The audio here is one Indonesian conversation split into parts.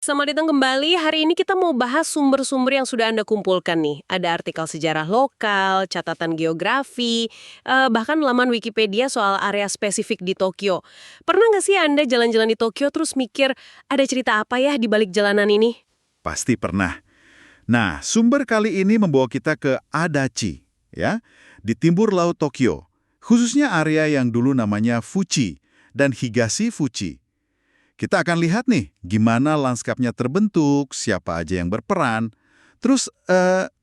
Selamat datang kembali. Hari ini kita mau bahas sumber-sumber yang sudah Anda kumpulkan nih. Ada artikel sejarah lokal, catatan geografi, bahkan laman Wikipedia soal area spesifik di Tokyo. Pernah nggak sih Anda jalan-jalan di Tokyo terus mikir, ada cerita apa ya di balik jalanan ini? Pasti pernah. Nah, sumber kali ini membawa kita ke Adachi, ya, di timur laut Tokyo. Khususnya area yang dulu namanya Fuchi dan Higashi Fuchi. Kita akan lihat nih, gimana lanskapnya terbentuk, siapa aja yang berperan, terus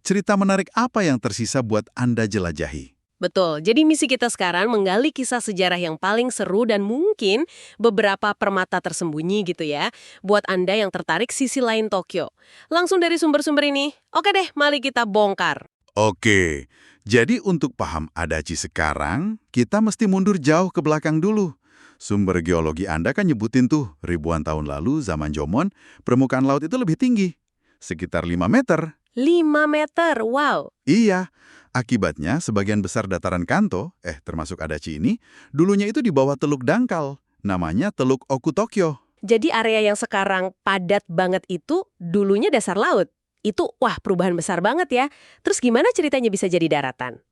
cerita menarik apa yang tersisa buat Anda jelajahi. Betul, jadi misi kita sekarang menggali kisah sejarah yang paling seru dan mungkin beberapa permata tersembunyi gitu ya, buat Anda yang tertarik sisi lain Tokyo. Langsung dari sumber-sumber ini, oke deh, mari kita bongkar. Oke, jadi untuk paham Adachi sekarang, kita mesti mundur jauh ke belakang dulu. Sumber geologi Anda kan nyebutin tuh, ribuan tahun lalu zaman Jomon, permukaan laut itu lebih tinggi, sekitar 5 meter. 5 meter, wow. Iya, akibatnya sebagian besar dataran Kanto, termasuk Adachi ini, dulunya itu di bawah Teluk Dangkal, namanya Teluk Oku Tokyo. Jadi area yang sekarang padat banget itu dulunya dasar laut. Itu, wah perubahan besar banget ya. Terus gimana ceritanya bisa jadi daratan?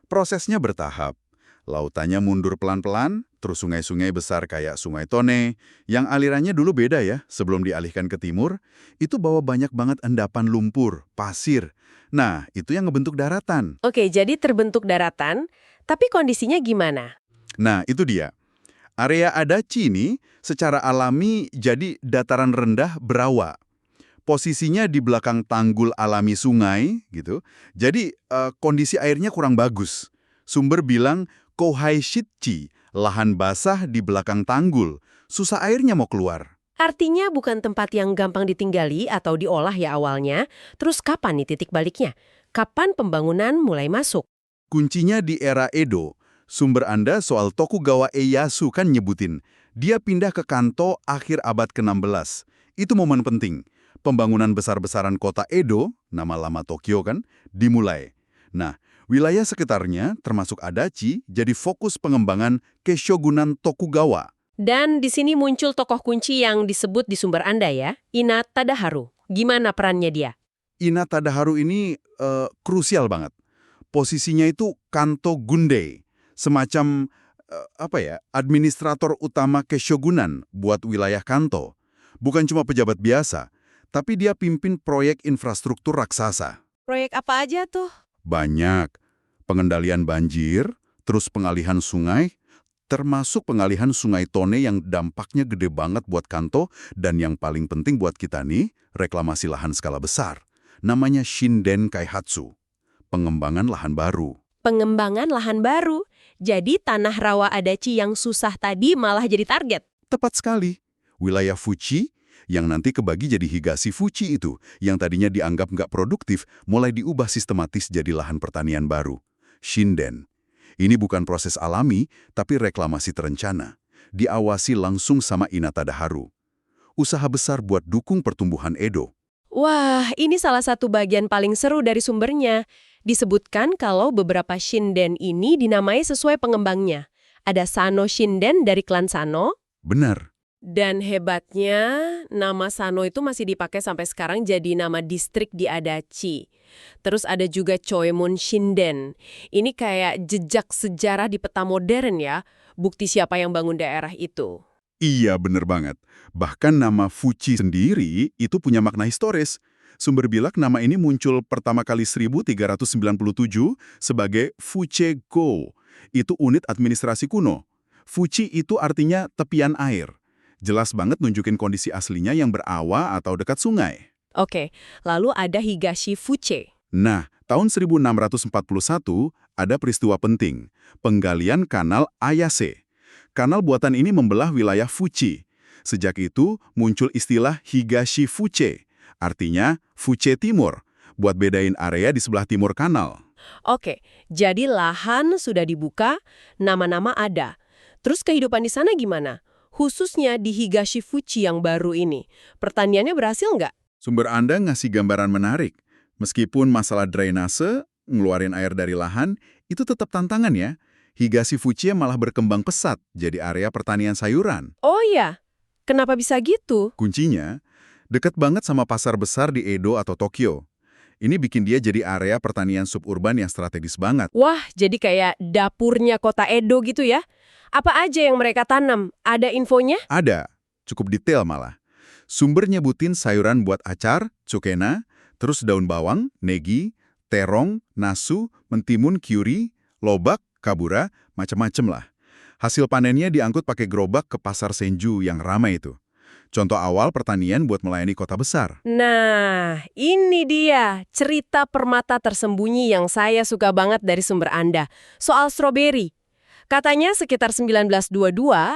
Prosesnya bertahap. Lautannya mundur pelan-pelan, terus sungai-sungai besar kayak Sungai Tone, yang alirannya dulu beda ya, sebelum dialihkan ke timur, itu bawa banyak banget endapan lumpur, pasir. Nah, itu yang ngebentuk daratan. Oke, jadi terbentuk daratan, tapi kondisinya gimana? Nah, itu dia. Area Adachi ini secara alami jadi dataran rendah berawa. Posisinya di belakang tanggul alami sungai, gitu. Jadi, kondisi airnya kurang bagus. Sumber bilang Kohai Shichi, lahan basah di belakang tanggul. Susah airnya mau keluar. Artinya bukan tempat yang gampang ditinggali atau diolah ya awalnya. Terus kapan nih titik baliknya? Kapan pembangunan mulai masuk? Kuncinya di era Edo. Sumber Anda soal Tokugawa Ieyasu kan nyebutin. Dia pindah ke Kanto akhir abad ke-16. Itu momen penting. Pembangunan besar-besaran kota Edo, nama lama Tokyo kan, dimulai. Nah, wilayah sekitarnya, termasuk Adachi, jadi fokus pengembangan Keshogunan Tokugawa. Dan di sini muncul tokoh kunci yang disebut di sumber Anda ya, Ina Tadaharu. Gimana perannya dia? Ina Tadaharu ini krusial banget. Posisinya itu Kanto Gunde, semacam administrator utama Keshogunan buat wilayah Kanto. Bukan cuma pejabat biasa, tapi dia pimpin proyek infrastruktur raksasa. Proyek apa aja tuh? Banyak. Pengendalian banjir, terus pengalihan sungai, termasuk pengalihan Sungai Tone yang dampaknya gede banget buat Kanto, dan yang paling penting buat kita nih, reklamasi lahan skala besar. Namanya Shinden Kaihatsu, pengembangan lahan baru. Pengembangan lahan baru. Jadi tanah rawa Adachi yang susah tadi malah jadi target. Tepat sekali. Wilayah Fuchi, yang nanti kebagi jadi Higashi Fuchi itu, yang tadinya dianggap nggak produktif, mulai diubah sistematis jadi lahan pertanian baru. Shinden. Ini bukan proses alami, tapi reklamasi terencana. Diawasi langsung sama Ina Tadaharu. Usaha besar buat dukung pertumbuhan Edo. Wah, ini salah satu bagian paling seru dari sumbernya. Disebutkan kalau beberapa Shinden ini dinamai sesuai pengembangnya. Ada Sano Shinden dari klan Sano. Benar. Dan hebatnya, nama Sano itu masih dipakai sampai sekarang jadi nama distrik di Adachi. Terus ada juga Choemon Shinden. Ini kayak jejak sejarah di peta modern ya, bukti siapa yang bangun daerah itu. Iya, bener banget. Bahkan nama Fuchi sendiri itu punya makna historis. Sumber bilang nama ini muncul pertama kali 1397 sebagai Fuche-go. Itu unit administrasi kuno. Fuchi itu artinya tepian air. Jelas banget nunjukin kondisi aslinya yang berawa atau dekat sungai. Oke, lalu ada Higashi Fuche. Nah, tahun 1641 ada peristiwa penting, penggalian kanal Ayase. Kanal buatan ini membelah wilayah Fuchi. Sejak itu muncul istilah Higashi Fuche, artinya Fuche Timur, buat bedain area di sebelah timur kanal. Oke, jadi lahan sudah dibuka, nama-nama ada. Terus kehidupan di sana gimana? Khususnya di Higashi Fuchi yang baru ini. Pertaniannya berhasil nggak? Sumber Anda ngasih gambaran menarik. Meskipun masalah drainase, ngeluarin air dari lahan, itu tetap tantangan ya. Higashi Fuchi malah berkembang pesat jadi area pertanian sayuran. Oh iya, kenapa bisa gitu? Kuncinya, Dekat banget sama pasar besar di Edo atau Tokyo. Ini bikin dia jadi area pertanian suburban yang strategis banget. Wah, jadi kayak dapurnya kota Edo gitu ya? Apa aja yang mereka tanam? Ada infonya? Ada, cukup detail malah. Sumber nyebutin sayuran buat acar, cukena, terus daun bawang, negi, terong, nasu, mentimun, kyuri, lobak, kabura, macam-macam lah. Hasil panennya diangkut pakai gerobak ke pasar Senju yang ramai itu. Contoh awal pertanian buat melayani kota besar. Nah, ini dia cerita permata tersembunyi yang saya suka banget dari sumber Anda. Soal stroberi. Katanya sekitar 1922,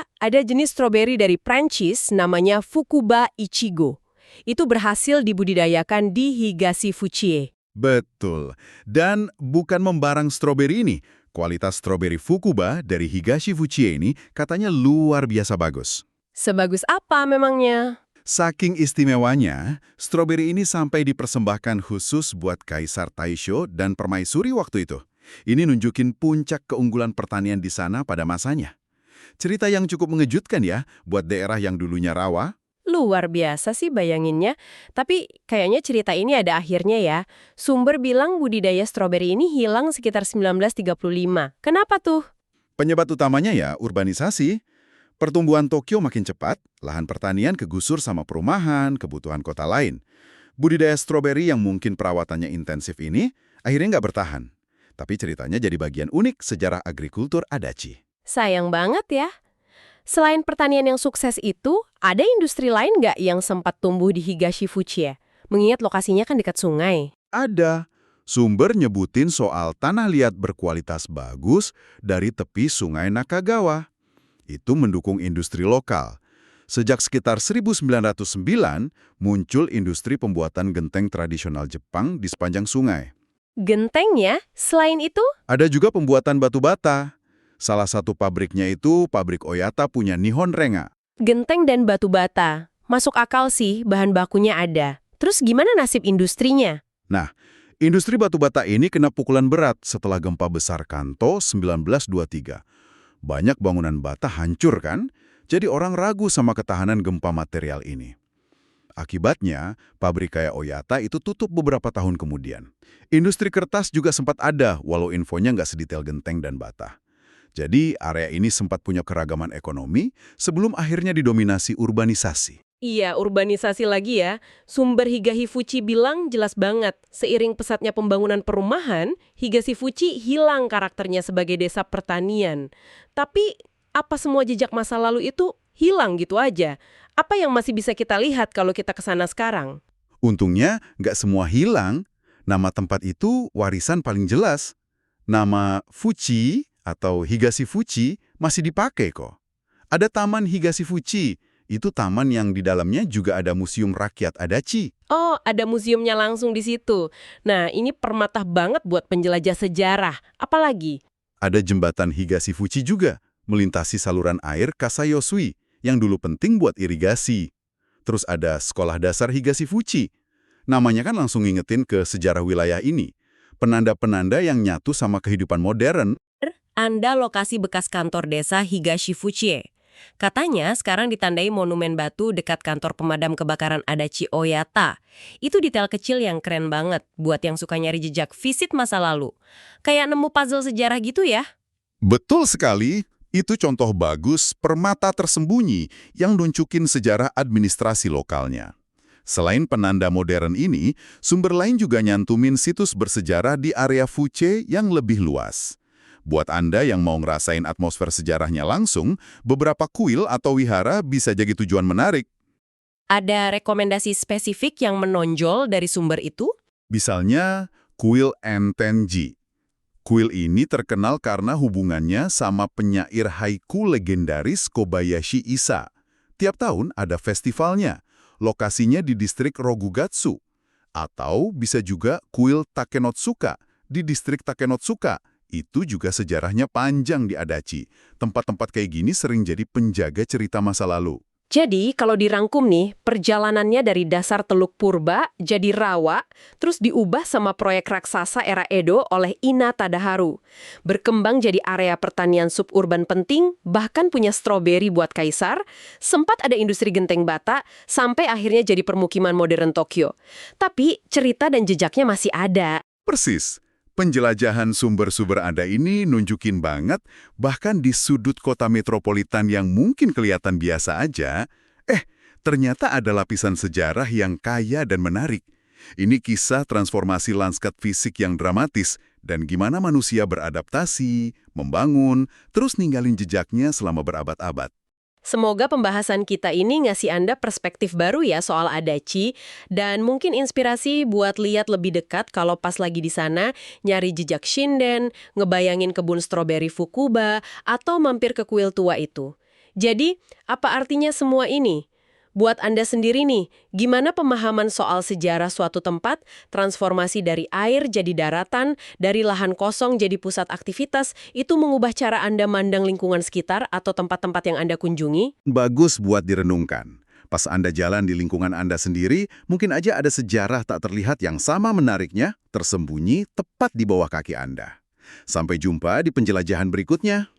ada jenis stroberi dari Prancis namanya Fukuba Ichigo. Itu berhasil dibudidayakan di Higashi-Fuchie. Betul. Dan bukan membarang stroberi ini. Kualitas stroberi Fukuba dari Higashi-Fuchie ini katanya luar biasa bagus. Sebagus apa memangnya? Saking istimewanya, stroberi ini sampai dipersembahkan khusus buat Kaisar Taisho dan Permaisuri waktu itu. Ini nunjukin puncak keunggulan pertanian di sana pada masanya. Cerita yang cukup mengejutkan ya, buat daerah yang dulunya rawa. Luar biasa sih bayanginnya. Tapi kayaknya cerita ini ada akhirnya ya. Sumber bilang budidaya stroberi ini hilang sekitar 1935. Kenapa tuh? Penyebab utamanya ya urbanisasi. Pertumbuhan Tokyo makin cepat, lahan pertanian kegusur sama perumahan, kebutuhan kota lain. Budidaya stroberi yang mungkin perawatannya intensif ini akhirnya nggak bertahan. Tapi ceritanya jadi bagian unik sejarah agrikultur Adachi. Sayang banget ya. Selain pertanian yang sukses itu, ada industri lain nggak yang sempat tumbuh di Higashi-Fuchie? Mengingat lokasinya kan dekat sungai. Ada. Sumber nyebutin soal tanah liat berkualitas bagus dari tepi sungai Nakagawa. Itu mendukung industri lokal. Sejak sekitar 1909, muncul industri pembuatan genteng tradisional Jepang di sepanjang sungai. Gentengnya, selain itu, Ada juga pembuatan batu bata. Salah satu pabriknya itu pabrik Oyata punya Nihon Renga. genteng dan batu bata. Masuk akal sih, bahan bakunya ada. Terus gimana nasib industrinya? Nah, industri batu bata ini kena pukulan berat setelah gempa besar Kanto 1923. Banyak bangunan bata hancur kan? Jadi orang ragu sama ketahanan gempa material ini. Akibatnya, pabrik kayak Oyata itu tutup beberapa tahun kemudian. Industri kertas juga sempat ada, walau infonya nggak sedetail genteng dan bata. Jadi, area ini sempat punya keragaman ekonomi sebelum akhirnya didominasi urbanisasi. Iya, urbanisasi lagi ya. Sumber Higashi-Fuchie bilang jelas banget. Seiring pesatnya pembangunan perumahan, Higashi-Fuchie hilang karakternya sebagai desa pertanian. Tapi, apa semua jejak masa lalu itu hilang gitu aja? Apa yang masih bisa kita lihat kalau kita ke sana sekarang? Untungnya, nggak semua hilang. Nama tempat itu warisan paling jelas. Nama Fuchi atau Higashi-Fuchie masih dipakai kok. Ada Taman Higashi-Fuchie. Itu taman yang di dalamnya juga ada Museum Rakyat Adachi. Oh, ada museumnya langsung di situ. Nah, ini permata banget buat penjelajah sejarah. Apalagi? Ada jembatan Higashi-Fuchie juga, melintasi saluran air Kasayosui, yang dulu penting buat irigasi. Terus ada Sekolah Dasar Higashi-Fuchie. Namanya kan langsung ngingetin ke sejarah wilayah ini. Penanda-penanda yang nyatu sama kehidupan modern. Anda lokasi bekas kantor desa Higashi-Fuchie. Katanya sekarang ditandai monumen batu dekat kantor pemadam kebakaran Adachi Oyata. Itu detail kecil yang keren banget buat yang suka nyari jejak visit masa lalu. Kayak nemu puzzle sejarah gitu ya. Betul sekali, itu contoh bagus permata tersembunyi yang nunjukin sejarah administrasi lokalnya. Selain penanda modern ini, sumber lain juga nyantumin situs bersejarah di area Fuchie yang lebih luas. Buat Anda yang mau ngerasain atmosfer sejarahnya langsung, beberapa kuil atau wihara bisa jadi tujuan menarik. Ada rekomendasi spesifik yang menonjol dari sumber itu? Misalnya, kuil Entenji. Kuil ini terkenal karena hubungannya sama penyair haiku legendaris Kobayashi Isa. Tiap tahun ada festivalnya. Lokasinya di distrik Rogugatsu. Atau bisa juga kuil Takenotsuka di distrik Takenotsuka. Itu juga sejarahnya panjang di Adachi. Tempat-tempat kayak gini sering jadi penjaga cerita masa lalu. Jadi, kalau dirangkum nih, perjalanannya dari dasar Teluk Purba jadi rawa, terus diubah sama proyek raksasa era Edo oleh Ina Tadaharu. Berkembang jadi area pertanian suburban penting, bahkan punya stroberi buat kaisar, sempat ada industri genteng bata, sampai akhirnya jadi permukiman modern Tokyo. Tapi, cerita dan jejaknya masih ada. Persis. Penjelajahan sumber-sumber Anda ini nunjukin banget, bahkan di sudut kota metropolitan yang mungkin kelihatan biasa aja, ternyata ada lapisan sejarah yang kaya dan menarik. Ini kisah transformasi lanskap fisik yang dramatis dan gimana manusia beradaptasi, membangun, terus ninggalin jejaknya selama berabad-abad. Semoga pembahasan kita ini ngasih Anda perspektif baru ya soal Adachi, dan mungkin inspirasi buat lihat lebih dekat kalau pas lagi di sana, nyari jejak Shinden, ngebayangin kebun stroberi Fukuba, atau mampir ke kuil tua itu. Jadi, apa artinya semua ini? Buat Anda sendiri nih, gimana pemahaman soal sejarah suatu tempat, transformasi dari air jadi daratan, dari lahan kosong jadi pusat aktivitas, itu mengubah cara Anda mandang lingkungan sekitar atau tempat-tempat yang Anda kunjungi? Bagus buat direnungkan. Pas Anda jalan di lingkungan Anda sendiri, mungkin aja ada sejarah tak terlihat yang sama menariknya, tersembunyi tepat di bawah kaki Anda. Sampai jumpa di penjelajahan berikutnya.